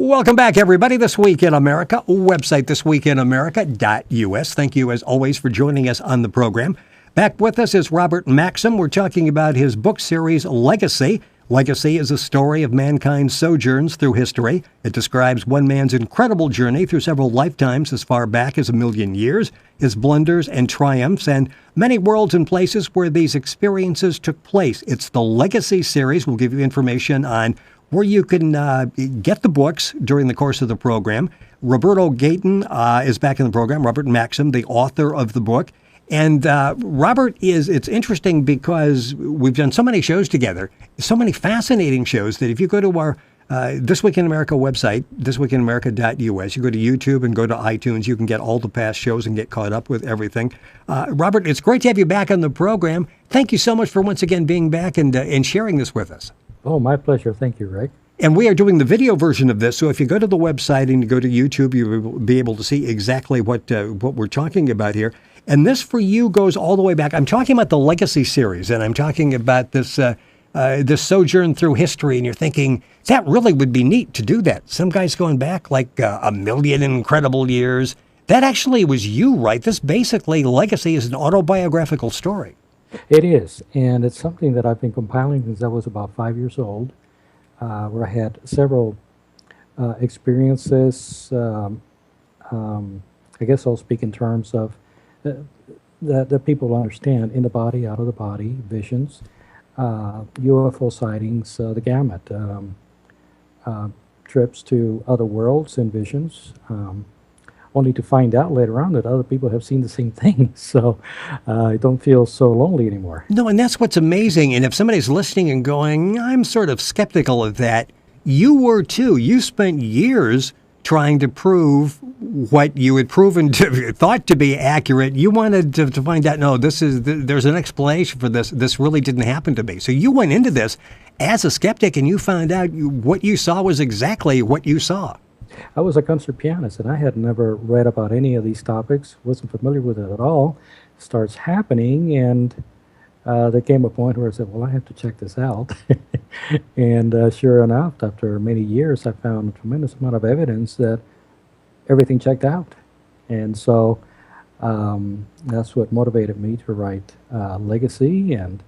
Welcome back, everybody. This Week in America, website thisweekinamerica.us. Thank you, as always, for joining us on the program. Back with us is Robert Maxxim. We're talking about his book series, Legacy. Legacy is a story of mankind's sojourns through history. It describes one man's incredible journey through several lifetimes as far back as 1,000,000 years, his blunders and triumphs, and many worlds and places where these experiences took place. It's the Legacy series. We'll give you information on where you can get the books during the course of the program. Roberto Gayton is back in the program, Robert Maxxim, the author of the book. And Robert it's interesting because we've done so many shows together, so many fascinating shows that if you go to our This Week in America website, thisweekinamerica.us, you go to YouTube and go to iTunes, you can get all the past shows and get caught up with everything. Robert, it's great to have you back on the program. Thank you so much for once again being back and sharing this with us. Oh, my pleasure. Thank you, Rick. And we are doing the video version of this, so if you go to the website and you go to YouTube, you'll be able to see exactly what we're talking about here. And this for you goes all the way back. I'm talking about the Legacy series, and I'm talking about this sojourn through history, and you're thinking, that really would be neat to do that. Some guy's going back like 1,000,000 incredible years. That actually was you, right? This basically, Legacy is an autobiographical story. It is, and it's something that I've been compiling since I was about 5 years old, where I had several experiences. I guess I'll speak in terms of that people understand: in the body, out of the body, visions, UFO sightings, the gamut, trips to other worlds and visions, only to find out later on that other people have seen the same thing. So I don't feel so lonely anymore. No, and that's what's amazing. And if somebody's listening and going, I'm sort of skeptical of that, you were too. You spent years trying to prove what you had thought to be accurate. You wanted to find out, no, there's an explanation for this. This really didn't happen to me. So you went into this as a skeptic, and you found out what you saw was exactly what you saw. I was a concert pianist, and I had never read about any of these topics, wasn't familiar with it at all. It starts happening, and there came a point where I said, well, I have to check this out. And sure enough, after many years, I found a tremendous amount of evidence that everything checked out. And so that's what motivated me to write Legacy, and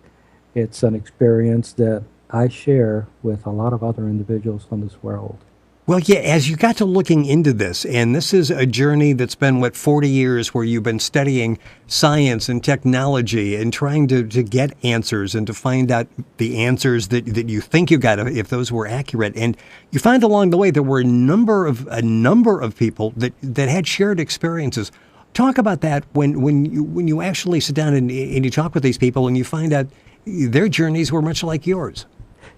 it's an experience that I share with a lot of other individuals from this world. Well, yeah, as you got to looking into this, and this is a journey that's been, 40 years where you've been studying science and technology and trying to get answers and to find out the answers that you think you got, if those were accurate. And you find along the way there were a number of people that had shared experiences. Talk about that when you actually sit down and you talk with these people and you find out their journeys were much like yours.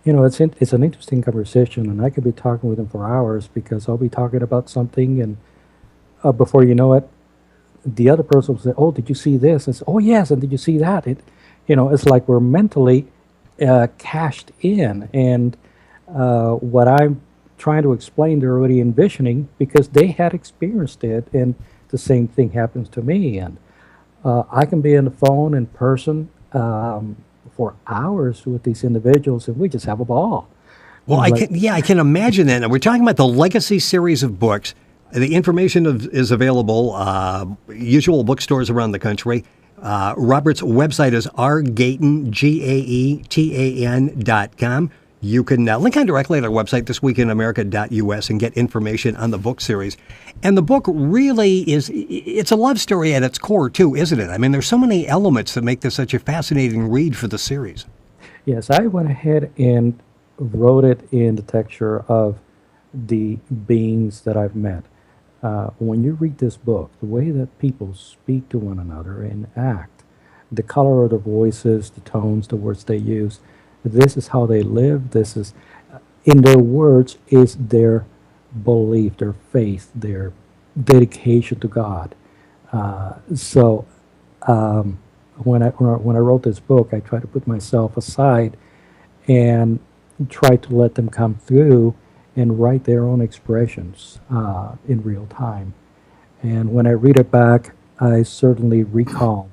You know, it's an interesting conversation, and I could be talking with them for hours because I'll be talking about something, and before you know it, the other person will say, "Oh, did you see this?" And say, "Oh, yes." And did you see that? It's like we're mentally cashed in, and what I'm trying to explain, they're already envisioning because they had experienced it, and the same thing happens to me. And I can be on the phone in person for hours with these individuals, and we just have a ball. Well, I can imagine that. And we're talking about the Legacy series of books. The information is available, usual bookstores around the country. Robert's website is rgayton, GAETAN.com. You can link on directly at our website, thisweekinamerica.us, and get information on the book series. And the book really it's a love story at its core, too, isn't it? I mean, there's so many elements that make this such a fascinating read for the series. Yes, I went ahead and wrote it in the texture of the beings that I've met. When you read this book, the way that people speak to one another and act, the color of their voices, the tones, the words they use, this is how they live. This is, in their words, is their belief, their faith, their dedication to God. So when I wrote this book, I tried to put myself aside and try to let them come through and write their own expressions in real time. And when I read it back, I certainly recall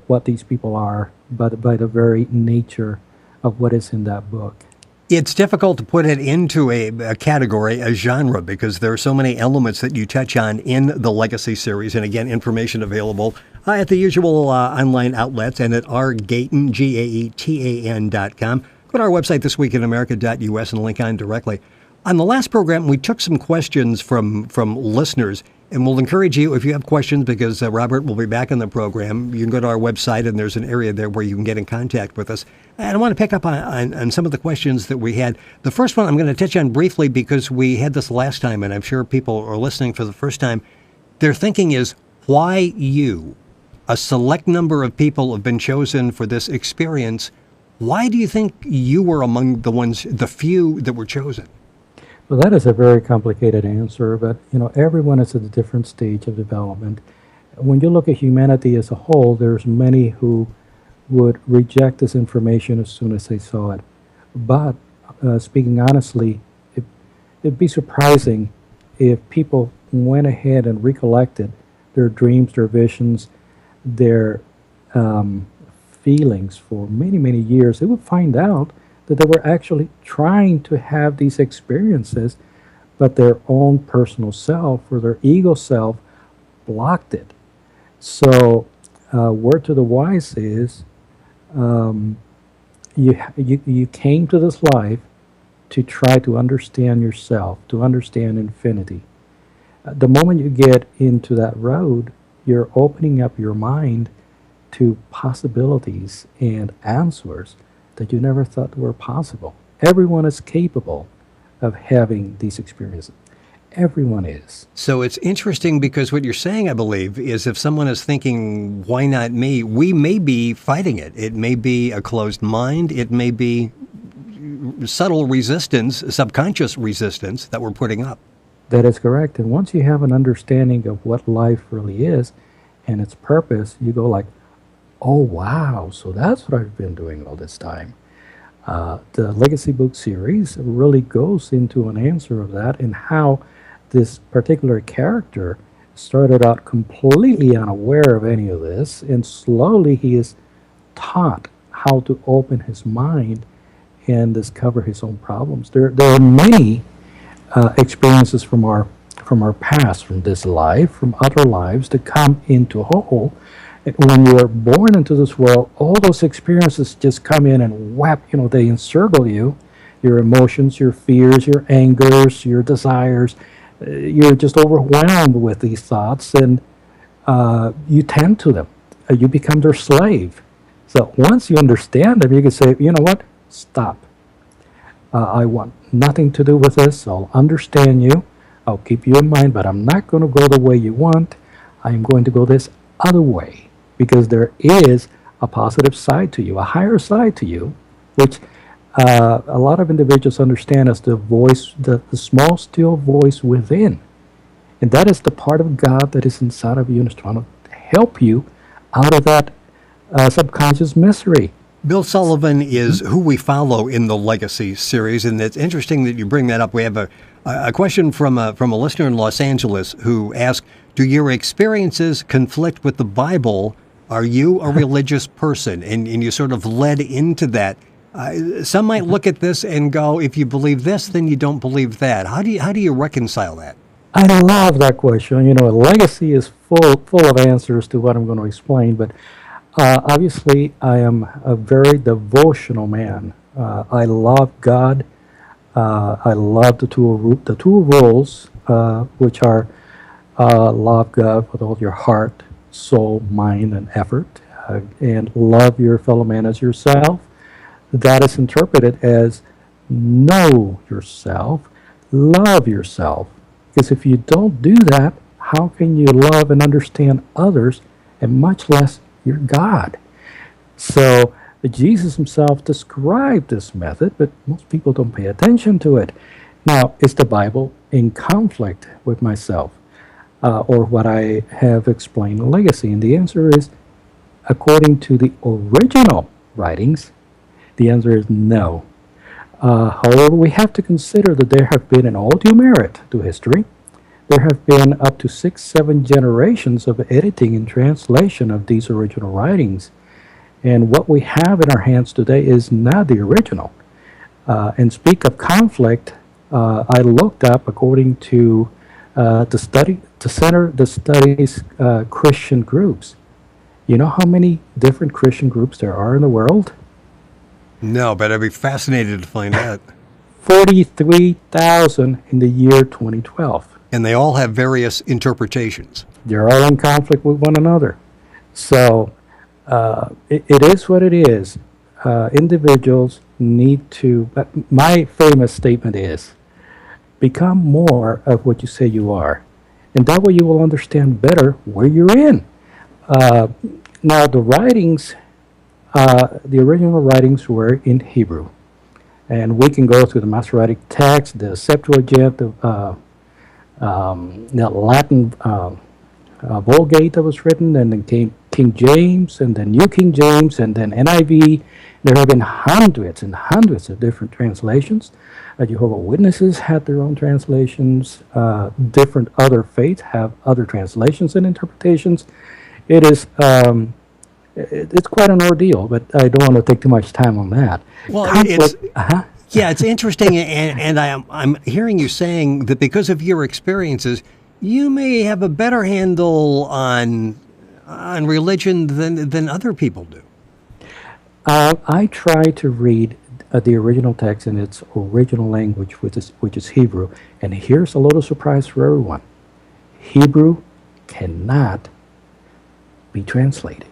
what these people are, but by the very nature of what is in that book. It's difficult to put it into a category, a genre, because there are so many elements that you touch on in the Legacy series. And again, information available at the usual online outlets and at rgaetan, GAETAN.com. Go to our website, thisweekinamerica.us, and link on directly. On the last program, we took some questions from listeners, and we'll encourage you, if you have questions, because Robert will be back on the program, you can go to our website, and there's an area there where you can get in contact with us. And I want to pick up on some of the questions that we had. The first one I'm going to touch on briefly because we had this last time, and I'm sure people are listening for the first time. Their thinking is, why you? A select number of people have been chosen for this experience. Why do you think you were among the few that were chosen? Well, that is a very complicated answer, but everyone is at a different stage of development. When you look at humanity as a whole, there's many who would reject this information as soon as they saw it. But speaking honestly, it'd be surprising if people went ahead and recollected their dreams, their visions, their feelings for many, many years. They would find out that they were actually trying to have these experiences, but their own personal self or their ego self blocked it. So word to the wise is you came to this life to try to understand yourself, to understand infinity. The moment you get into that road, you're opening up your mind to possibilities and answers that you never thought were possible. Everyone is capable of having these experiences. Everyone is. So it's interesting because what you're saying, I believe, is if someone is thinking, why not me? We may be fighting it. It may be a closed mind. It may be subtle resistance, subconscious resistance that we're putting up. That is correct. And once you have an understanding of what life really is and its purpose, you go like, oh, wow, so that's what I've been doing all this time. The Legacy book series really goes into an answer of that and how this particular character started out completely unaware of any of this, and slowly he is taught how to open his mind and discover his own problems. There are many experiences from our past, from this life, from other lives that come into whole. When you are born into this world, all those experiences just come in and whap, they encircle you, your emotions, your fears, your angers, your desires. You're just overwhelmed with these thoughts, and you tend to them. You become their slave. So once you understand them, you can say, you know what, stop. I want nothing to do with this. I'll understand you. I'll keep you in mind, but I'm not going to go the way you want. I'm going to go this other way. Because there is a positive side to you, a higher side to you, which a lot of individuals understand as the voice, the small, still voice within. And that is the part of God that is inside of you and is trying to help you out of that subconscious misery. Bill Sullivan is who we follow in the Legacy series, and it's interesting that you bring that up. We have a question from a listener in Los Angeles who asked, do your experiences conflict with the Bible? Are you a religious person? And you sort of led into that. Some might look at this and go, if you believe this, then you don't believe that. How do you reconcile that? I love that question. Legacy is full of answers to what I'm going to explain, but obviously I am a very devotional man. I love God. I love the two rules, which are love God with all your heart, soul, mind, and effort, and love your fellow man as yourself. That is interpreted as know yourself, love yourself. Because if you don't do that, how can you love and understand others, and much less your God? So Jesus himself described this method, but most people don't pay attention to it. Now, is the Bible in conflict with myself? Or what I have explained in Legacy? And the answer is, according to the original writings, the answer is no. However, we have to consider that there have been, in all due merit to history, there have been up to 6-7 generations of editing and translation of these original writings. And what we have in our hands today is not the original. And speak of conflict, I looked up according to the Center that studies Christian groups. You know how many different Christian groups there are in the world? No, but I'd be fascinated to find out. 43,000 in the year 2012. And they all have various interpretations. They're all in conflict with one another. So it is what it is. Individuals need to, my famous statement is, become more of what you say you are. And that way you will understand better where you're in. Now, the writings, the original writings were in Hebrew. And we can go through the Masoretic text, the Septuagint, the Latin Vulgate that was written, and then King James, and then New King James, and then NIV. There have been hundreds and hundreds of different translations. Jehovah's Witnesses had their own translations. Different other faiths have other translations and interpretations. It is it's quite an ordeal, but I don't want to take too much time on that. Well, it's interesting, and I'm hearing you saying that because of your experiences, you may have a better handle on religion than other people do. I try to read the original text in its original language, which is Hebrew. And here's a little surprise for everyone. Hebrew cannot be translated.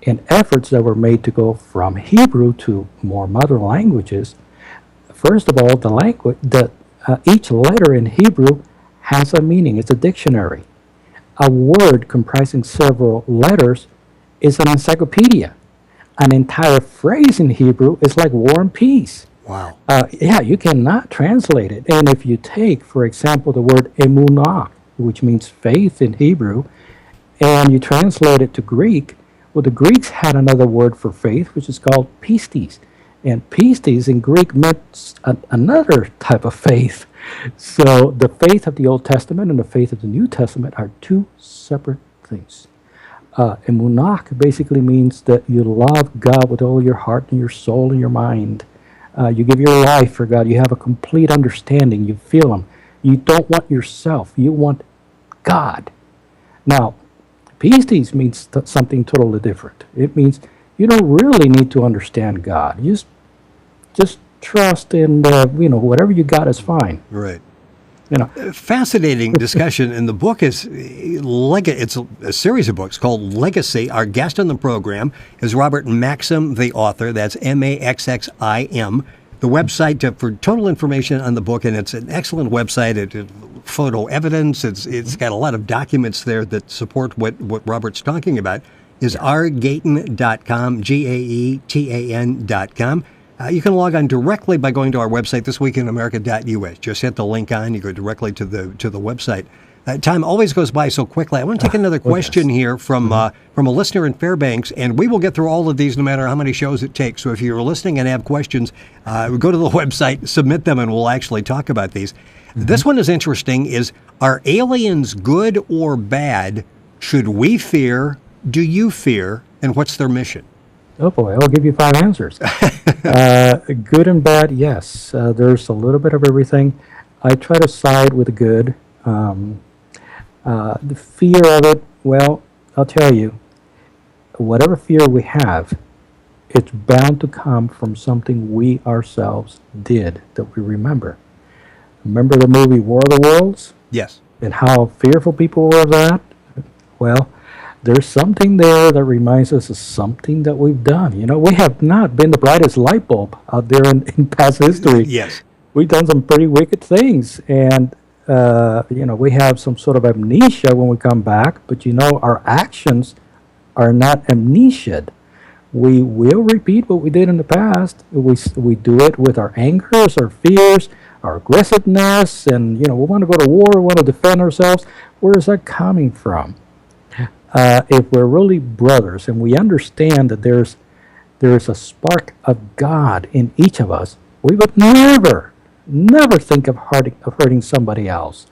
And efforts that were made to go from Hebrew to more modern languages, first of all, each letter in Hebrew has a meaning. It's a dictionary. A word comprising several letters is an encyclopedia. An entire phrase in Hebrew is like war and peace. Wow. You cannot translate it. And if you take, for example, the word emunah, which means faith in Hebrew, and you translate it to Greek, well, the Greeks had another word for faith, which is called pistis. And pistis in Greek meant another type of faith. So the faith of the Old Testament and the faith of the New Testament are two separate things. Emunah basically means that you love God with all your heart and your soul and your mind. You give your life for God. You have a complete understanding. You feel Him. You don't want yourself. You want God. Now, pistis means something totally different. It means you don't really need to understand God. You just trust in whatever you got is fine. Right. Fascinating discussion, and the book is it's a series of books called Legacy. Our guest on the program is Robert Maxxim, the author. That's Maxxim. The website for total information on the book, and it's an excellent website. Photo evidence. It's got a lot of documents there that support what Robert's talking about. Is rgaetan.com, GAETAN.com. You can log on directly by going to our website, thisweekinamerica.us. Just hit the link on, you go directly to the website. Time always goes by so quickly. I want to take another question here from a listener in Fairbanks, and we will get through all of these no matter how many shows it takes. So if you're listening and have questions, go to the website, submit them, and we'll actually talk about these. Mm-hmm. This one is interesting, are aliens good or bad? Should we fear? Do you fear? And what's their mission? Oh boy, I'll give you 5 answers. Good and bad, yes. There's a little bit of everything. I try to side with the good. The fear of it, well, I'll tell you, whatever fear we have, it's bound to come from something we ourselves did that we remember. Remember the movie War of the Worlds? Yes. And how fearful people were of that? Well, there's something there that reminds us of something that we've done. We have not been the brightest light bulb out there in past history. Yes. We've done some pretty wicked things. And, we have some sort of amnesia when we come back. But, our actions are not amnesiaed. We will repeat what we did in the past. We do it with our angers, our fears, our aggressiveness. And, we want to go to war, we want to defend ourselves. Where is that coming from? If we're really brothers and we understand that there is a spark of God in each of us, we would never think of hurting somebody else.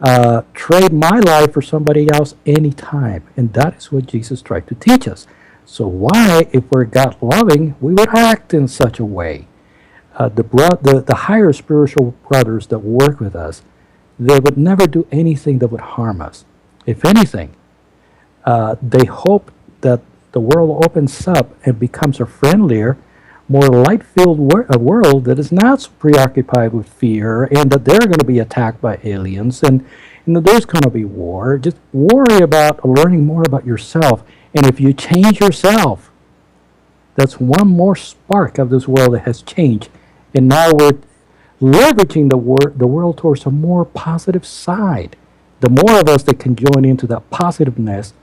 Trade my life for somebody else anytime. And that is what Jesus tried to teach us. So why, if we're God-loving, we would act in such a way? The higher spiritual brothers that work with us, they would never do anything that would harm us. If anything, they hope that the world opens up and becomes a friendlier, more light-filled world that is not so preoccupied with fear, and that they're going to be attacked by aliens, and there's going to be war. Just worry about learning more about yourself, and if you change yourself, that's one more spark of this world that has changed, and now we're leveraging the world towards a more positive side. The more of us that can join into that positiveness,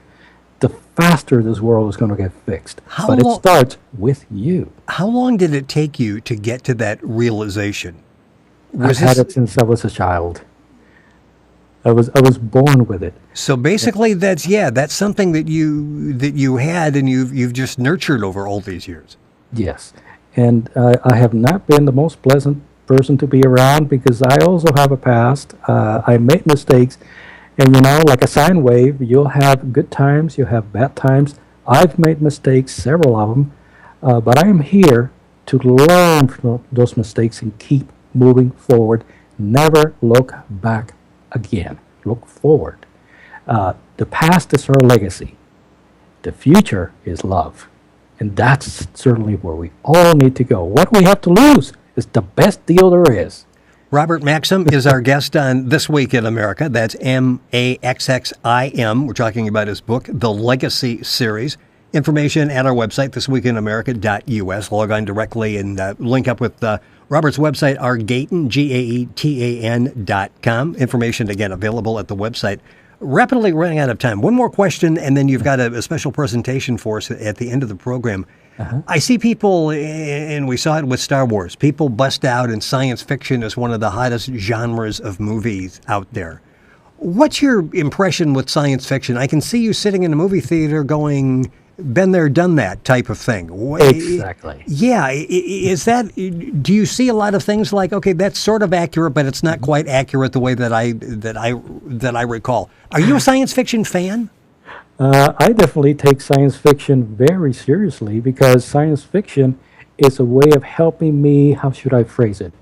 the faster this world is going to get fixed. But it starts with you. How long did it take you to get to that realization? I've had it since I was a child. I was born with it. So basically, that's something that you had, and you've just nurtured over all these years. Yes, and I have not been the most pleasant person to be around because I also have a past. I made mistakes. And like a sine wave, you'll have good times, you'll have bad times. I've made mistakes, several of them, but I am here to learn from those mistakes and keep moving forward. Never look back again. Look forward. The past is our legacy. The future is love. And that's certainly where we all need to go. What we have to lose is the best deal there is. Robert Maxxim is our guest on This Week in America. That's Maxxim. We're talking about his book, The Legacy Series. Information at our website, thisweekinamerica.us. Log on directly and link up with Robert's website, rgaetan, GAETAN.com. Information, again, available at the website. Rapidly running out of time. One more question, and then you've got a special presentation for us at the end of the program. I see people, and we saw it with Star Wars, people bust out, and science fiction is one of the hottest genres of movies out there. What's your impression with science fiction? I can see you sitting in a movie theater going, been there, done that type of thing. Exactly. Yeah. Is that, do you see a lot of things like, okay, that's sort of accurate, but it's not quite accurate the way that I recall? Are you a science fiction fan? I definitely take science fiction very seriously because science fiction is a way of helping me, how should I phrase it?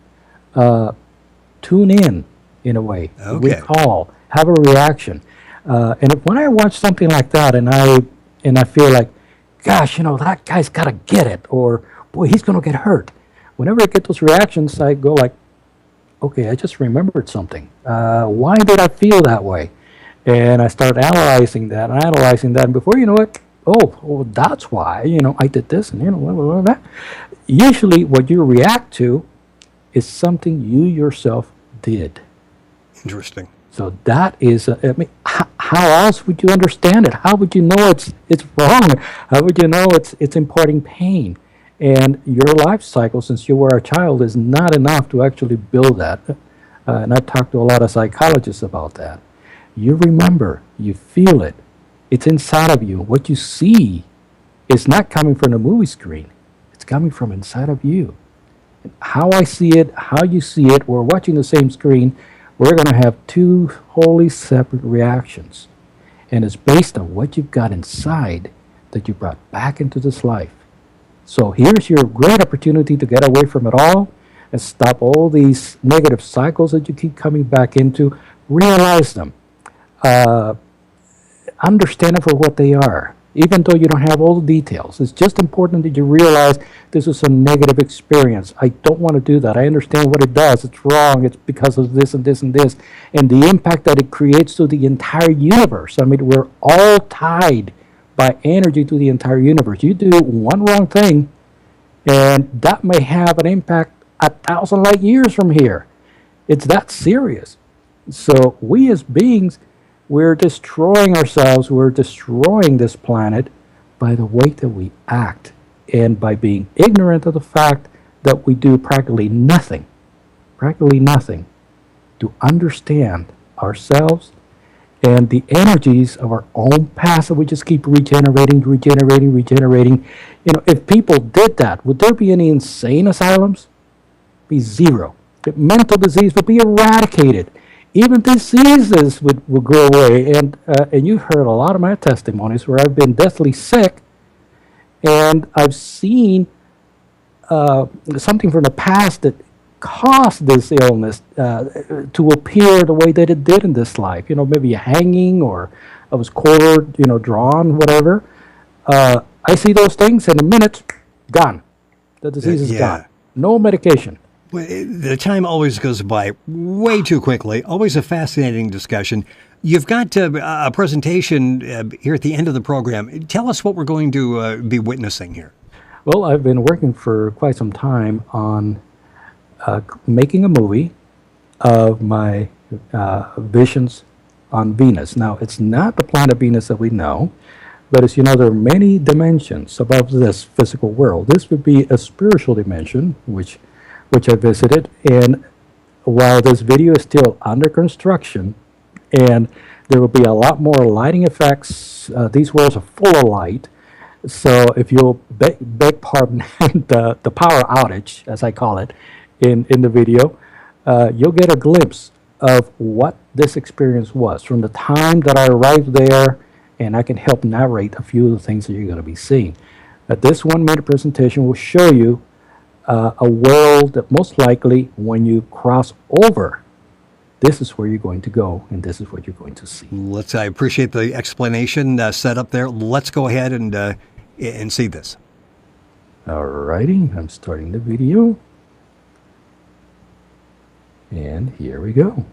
Tune in a way, recall, have a reaction. And when I watch something like that and I feel like, gosh, that guy's got to get it, or boy, he's going to get hurt. Whenever I get those reactions, I go like, okay, I just remembered something. Why did I feel that way? And I start analyzing that, and before you know it, that's why, I did this, and blah, blah, blah, blah. Usually what you react to is something you yourself did. Interesting. So that is, how else would you understand it? How would you know it's wrong? How would you know it's imparting pain? And your life cycle, since you were a child, is not enough to actually build that. And I've talked to a lot of psychologists about that. You remember, you feel it. It's inside of you. What you see is not coming from the movie screen. It's coming from inside of you. And how I see it, how you see it, we're watching the same screen. We're going to have two wholly separate reactions. And it's based on what you've got inside that you brought back into this life. So here's your great opportunity to get away from it all and stop all these negative cycles that you keep coming back into. Realize them. Understand them for what they are, even though you don't have all the details. It's just important that you realize this is a negative experience. I don't want to do that. I understand what it does. It's wrong. It's because of this and this and this. And the impact that it creates to the entire universe. I mean, we're all tied by energy to the entire universe. You do one wrong thing, and that may have an impact 1,000 light years from here. It's that serious. So we as beings, we're destroying ourselves, we're destroying this planet by the way that we act and by being ignorant of the fact that we do practically nothing to understand ourselves and the energies of our own past that we just keep regenerating. If people did that, would there be any insane asylums? Be zero. Mental disease would be eradicated. Even diseases would go away. And you heard a lot of my testimonies where I've been deathly sick, and I've seen something from the past that caused this illness to appear the way that it did in this life. Maybe a hanging or I was quartered, drawn, whatever. I see those things in a minute, gone. The disease is gone. No medication. Well, the time always goes by way too quickly. Always a fascinating discussion. You've got a presentation here at the end of the program. Tell us what we're going to be witnessing here. Well, I've been working for quite some time on making a movie of my visions on Venus. Now, it's not the planet Venus that we know, but as you know, there are many dimensions above this physical world. This would be a spiritual dimension, which I visited. And while this video is still under construction, and there will be a lot more lighting effects, these worlds are full of light. So if you'll beg pardon the power outage, as I call it, in the video, you'll get a glimpse of what this experience was from the time that I arrived there, and I can help narrate a few of the things that you're going to be seeing. This 1-minute presentation will show you a world that most likely, when you cross over, this is where you're going to go, and this is what you're going to see. I appreciate the explanation set up there. Let's go ahead and see this. Alrighty, I'm starting the video. And here we go.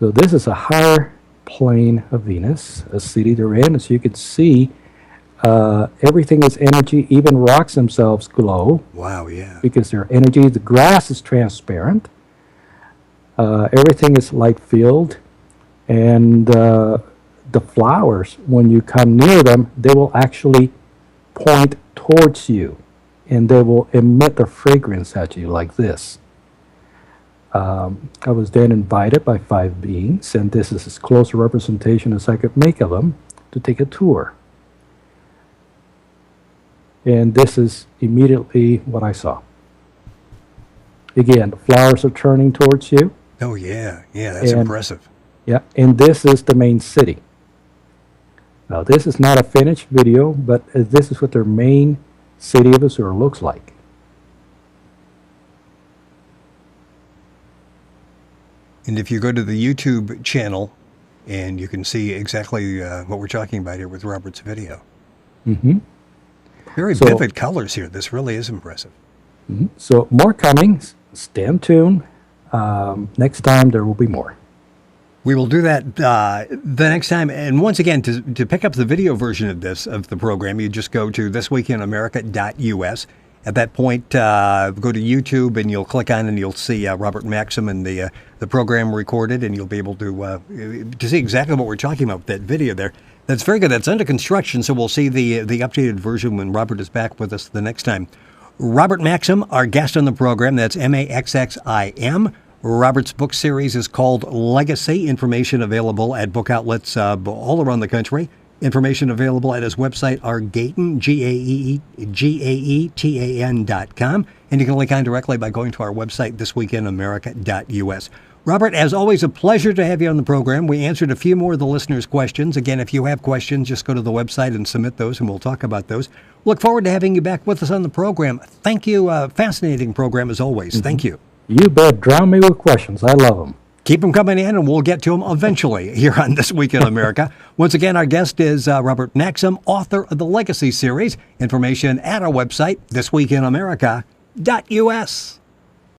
So this is a higher plane of Venus, a city they're in. As you can see, everything is energy. Even rocks themselves glow. Wow, yeah. Because they're energy. The grass is transparent. Everything is light-filled. And the flowers, when you come near them, they will actually point towards you, and they will emit their fragrance at you like this. I was then invited by 5 beings, and this is as close a representation as I could make of them, to take a tour. And this is immediately what I saw. Again, the flowers are turning towards you. Oh, yeah. Yeah, that's impressive. Yeah, and this is the main city. Now, this is not a finished video, but this is what their main city of Azure looks like. And if you go to the YouTube channel, and you can see exactly what we're talking about here with Robert's video. Mm-hmm. Very vivid colors here. This really is impressive. Mm-hmm. So more coming. Stay tuned. Next time there will be more. We will do that the next time. And once again, to pick up the video version of the program, you just go to thisweekinamerica.us. At that point, go to YouTube, and you'll click on, and you'll see Robert Maxxim and the program recorded, and you'll be able to see exactly what we're talking about with that video there. That's very good. That's under construction, so we'll see the updated version when Robert is back with us the next time. Robert Maxxim, our guest on the program. That's Maxxim. Robert's book series is called Legacy. Information available at book outlets all around the country. Information available at his website, Gaetan, GAETAN.com. And you can link on directly by going to our website, thisweekinamerica.us. Robert, as always, a pleasure to have you on the program. We answered a few more of the listeners' questions. Again, if you have questions, just go to the website and submit those, and we'll talk about those. Look forward to having you back with us on the program. Thank you. Fascinating program as always. Mm-hmm. Thank you. You bet. Drown me with questions. I love them. Keep them coming in, and we'll get to them eventually here on This Week in America. Once again, our guest is Robert Maxxim, author of the Legacy series. Information at our website, thisweekinamerica.us.